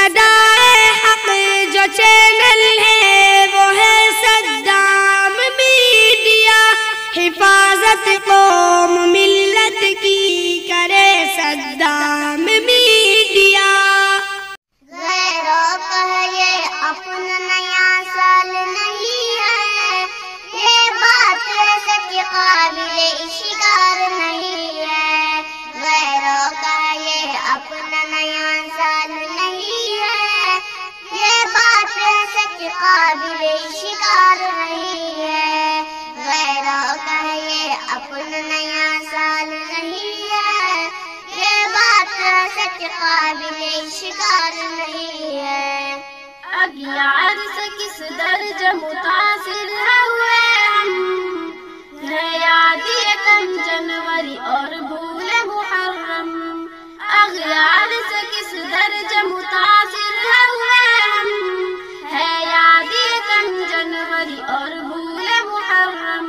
صدائے حق جو چینل ہے وہ ہے صدام میڈیا، حفاظت قوم ملت کی کرے صدام میڈیا۔ غیروں کا یہ اپنا نیا سال نہیں ہے، یہ بات سچ قابل شکار نہیں ہے۔ غیروں کا یہ اپنا نیا سال نہیں ہے، یہ بات سچ قابل شکار نہیں ہے۔ غیروں کا یہ اپنا نیا سال نہیں ہے، یہ بات سچ قابل شکار نہیں ہے۔ اغیار سے کس درجہ متاثر ہوئے ہم، ہے یاد یکم جنوری اور بھول محرم۔ اغیار سے کس درجہ متاثر ہوئے ہم، ہے یاد یکم جنوری اور بھول محرم۔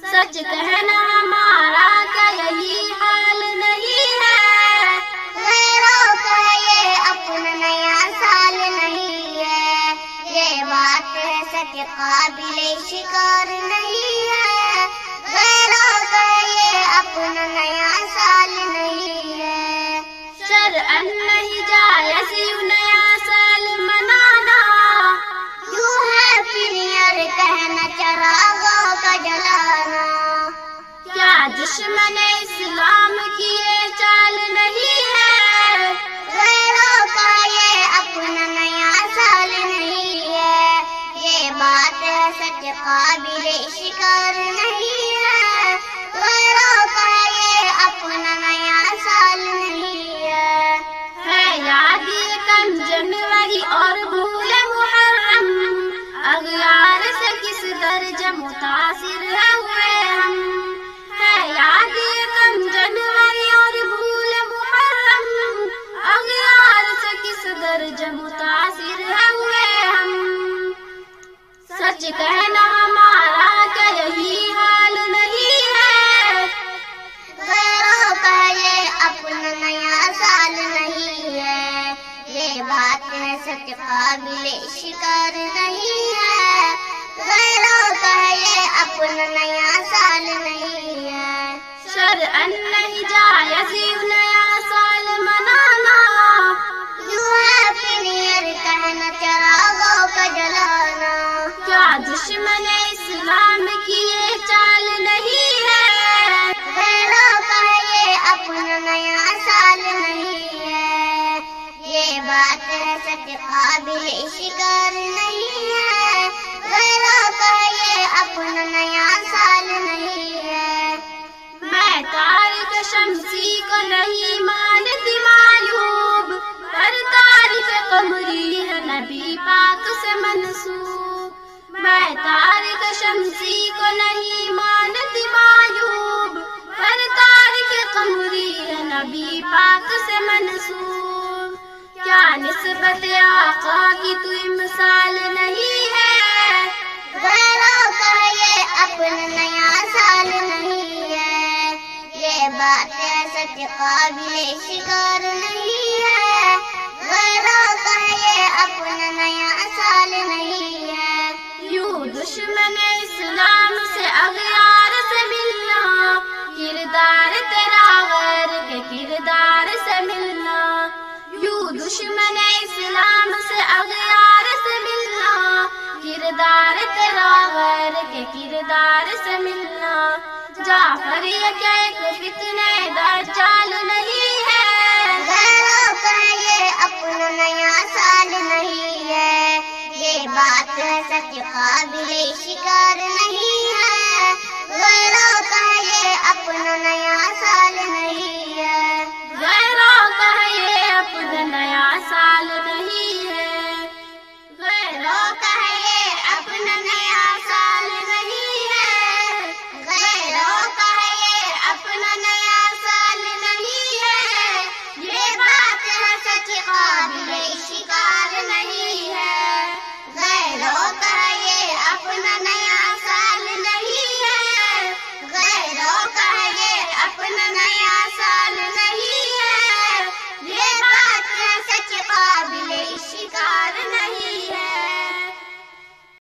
سچ کہنا ہمارا کیا یہی حال نہیں ہے، غیروں کا یہ اپنا نیا سال نہیں ہے، یہ بات سچ قابل شکار نہیں ہے۔ غیروں کا یہ اپنا نیا سال نہیں ہے۔ شرعاً نہیں جائز یوں نیا سال منانا، یوں ہے پھر یار کہنا چراغوں کا جلانا۔ کیا دشمن اسلام کی یہ چال نہیں ہے، غیروں کا یہ اپنا نیا سال نہیں ہے، یہ بات سچ قابل شکار نہیں ہے۔ غیروں کا یہ اپنا نیا سال نہیں ہے۔ یاد یکم جنوری اور بھول محرم، اغیار سے کس درجہ متاثر ہوئے ہم، ہے یاد یکم جنوری اور بھول محرم، اغیار سے کس درجہ متاثر ہوئے ہم۔ سچ کہنا ہمارا کیا یہی حال نہیں ہے، غیروں کا یہ اپنا نیا سال نہیں ہے، یہ بات سچ قابل شکار نہیں ہے۔ غیروں کا یہ اپنا نیا سال نہیں ہے۔ شرعاً نہیں جائز یوں نیا سال منانا، یوں ہے پھر یار کہنا چراغوں کا جلانا۔ کیا دشمن اسلام کی یہ چال نہیں ہے، غیروں کا یہ اپنا نیا سال نہیں ہے، یہ بات سچ قابل شکار نہیں ہے۔ غیروں کا یہ اپنا نیا سال نہیں ہے۔ میں تاریخ شمسی کو نہیں مانتی معیوب، پر تاریخ قمری ہے نبی پاک سے منسوب۔ میں تاریخ شمسی کو نہیں مانتی معیوب، پر تاریخ قمری ہے نبی پاک سے منسوب۔ کیا نسبت آقا کی تو مثال نہیں ہے، غیروں کا یہ اپنا نیا سال نہیں ہے، یہ بات سچ قابل شکار نہیں ہے۔ غیروں کا یہ اپنا نیا سال نہیں ہے۔ یوں دشمن اسلام سے اغیار سے ملنا، کردار تیرا غیر کے کردار سے ملنا۔ یوں دشمن اسلام سے اغیار سے ملنا، کردار تیرا غیر کے کردار سے ملنا۔ جعفر یہ کہ ایک فتنہ دجال نہیں ہے، غیروں کا یہ اپنا نیا سال نہیں ہے، یہ بات سچ قابل شکار نہیں ہے۔ غیروں کا یہ اپنا نیا سال نہیں ہے۔ غیروں کا یہ اپنا نیا سال نہیں ہے، غیروں کا یہ اپنا نیا سال نہیں ہے، غیروں کا یہ اپنا نیا سال نہیں ہے، یہ بات سچ قابل شکار